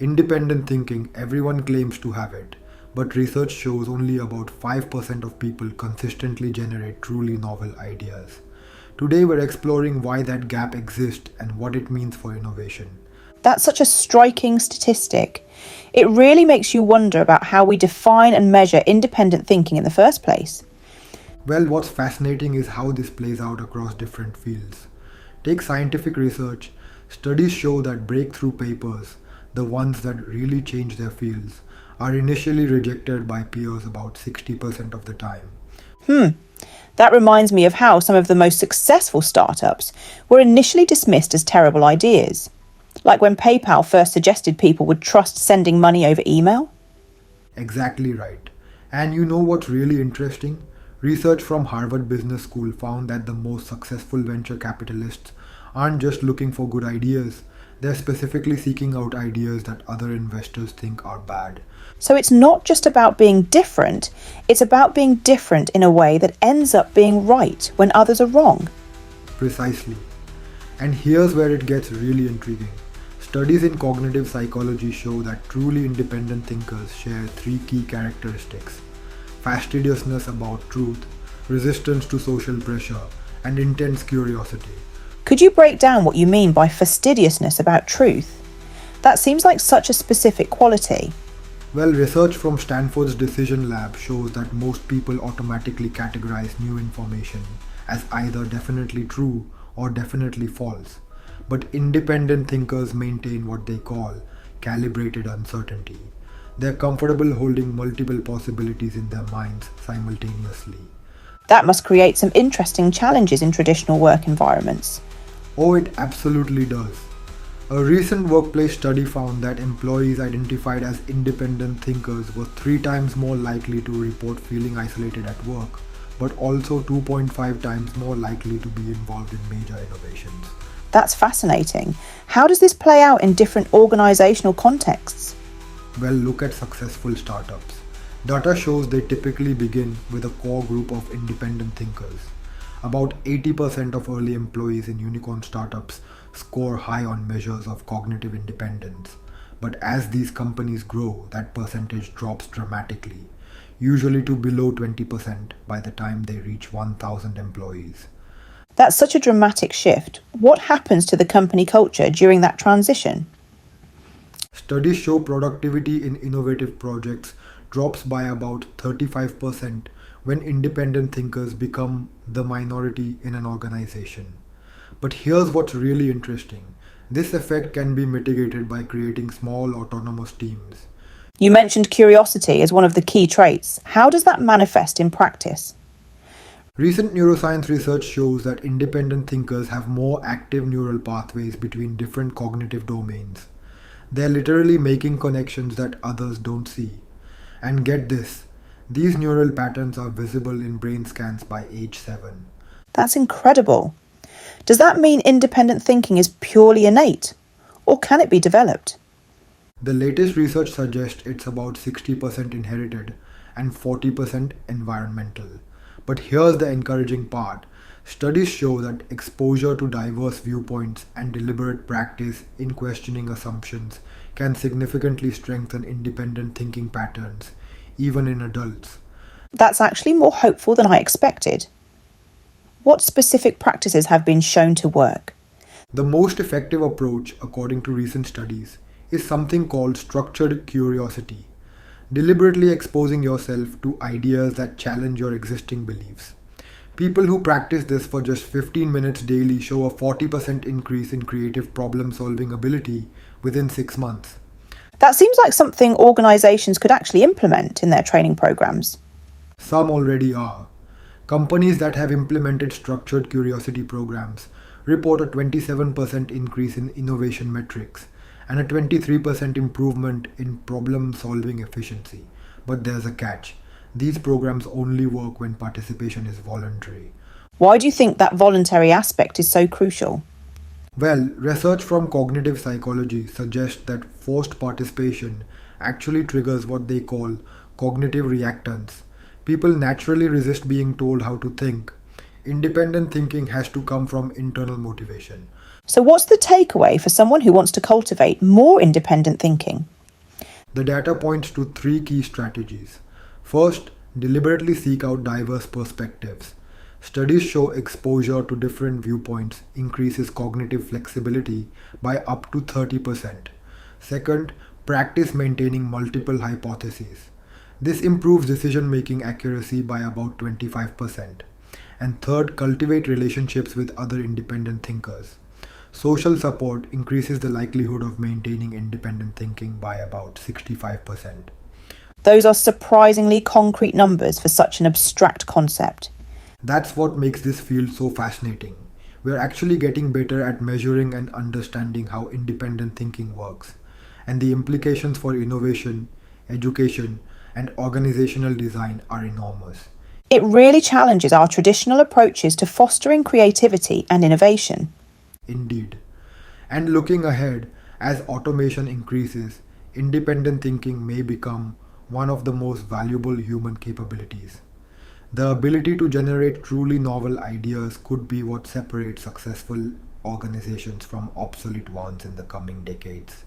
Independent thinking, everyone claims to have it, but research shows only about 5% of people consistently generate truly novel ideas. Today, we're exploring why that gap exists and what it means for innovation. That's such a striking statistic. It really makes you wonder about how we define and measure independent thinking in the first place. Well, what's fascinating is how this plays out across different fields. Take scientific research. Studies show that breakthrough papers, the ones that really change their fields, are initially rejected by peers about 60% of the time. That reminds me of how some of the most successful startups were initially dismissed as terrible ideas. Like when PayPal first suggested people would trust sending money over email. Exactly right. And you know what's really interesting? Research from Harvard Business School found that the most successful venture capitalists aren't just looking for good ideas, they're specifically seeking out ideas that other investors think are bad. So it's not just about being different, it's about being different in a way that ends up being right when others are wrong. Precisely. And here's where it gets really intriguing. Studies in cognitive psychology show that truly independent thinkers share three key characteristics: fastidiousness about truth, resistance to social pressure, and intense curiosity. Could you break down what you mean by fastidiousness about truth? That seems like such a specific quality. Well, research from Stanford's Decision Lab shows that most people automatically categorize new information as either definitely true or definitely false. But independent thinkers maintain what they call calibrated uncertainty. They're comfortable holding multiple possibilities in their minds simultaneously. That must create some interesting challenges in traditional work environments. Oh, it absolutely does. A recent workplace study found that employees identified as independent thinkers were 3 times more likely to report feeling isolated at work, but also 2.5 times more likely to be involved in major innovations. That's fascinating. How does this play out in different organizational contexts? Well, look at successful startups. Data shows they typically begin with a core group of independent thinkers. About 80% of early employees in unicorn startups score high on measures of cognitive independence. But as these companies grow, that percentage drops dramatically, usually to below 20% by the time they reach 1,000 employees. That's such a dramatic shift. What happens to the company culture during that transition? Studies show productivity in innovative projects drops by about 35% when independent thinkers become the minority in an organization. But here's what's really interesting. This effect can be mitigated by creating small autonomous teams. You mentioned curiosity as one of the key traits. How does that manifest in practice? Recent neuroscience research shows that independent thinkers have more active neural pathways between different cognitive domains. They're literally making connections that others don't see. And get this, these neural patterns are visible in brain scans by age 7. That's incredible. Does that mean independent thinking is purely innate? Or can it be developed? The latest research suggests it's about 60% inherited and 40% environmental. But here's the encouraging part. Studies show that exposure to diverse viewpoints and deliberate practice in questioning assumptions can significantly strengthen independent thinking patterns, even in adults. That's actually more hopeful than I expected. What specific practices have been shown to work? The most effective approach, according to recent studies, is something called structured curiosity, deliberately exposing yourself to ideas that challenge your existing beliefs. People who practice this for just 15 minutes daily show a 40% increase in creative problem solving ability within 6 months. That seems like something organizations could actually implement in their training programs. Some already are. Companies that have implemented structured curiosity programs report a 27% increase in innovation metrics and a 23% improvement in problem solving efficiency. But there's a catch. These programs only work when participation is voluntary. Why do you think that voluntary aspect is so crucial? Well, research from cognitive psychology suggests that forced participation actually triggers what they call cognitive reactance. People naturally resist being told how to think. Independent thinking has to come from internal motivation. So, what's the takeaway for someone who wants to cultivate more independent thinking? The data points to three key strategies. First, deliberately seek out diverse perspectives. Studies show exposure to different viewpoints increases cognitive flexibility by up to 30%. Second, practice maintaining multiple hypotheses. This improves decision making accuracy by about 25%. And third, cultivate relationships with other independent thinkers. Social support increases the likelihood of maintaining independent thinking by about 65%. Those are surprisingly concrete numbers for such an abstract concept. That's what makes this field so fascinating. We're actually getting better at measuring and understanding how independent thinking works, and the implications for innovation, education, and organizational design are enormous. It really challenges our traditional approaches to fostering creativity and innovation. Indeed. And looking ahead, as automation increases, independent thinking may become one of the most valuable human capabilities. The ability to generate truly novel ideas could be what separates successful organizations from obsolete ones in the coming decades.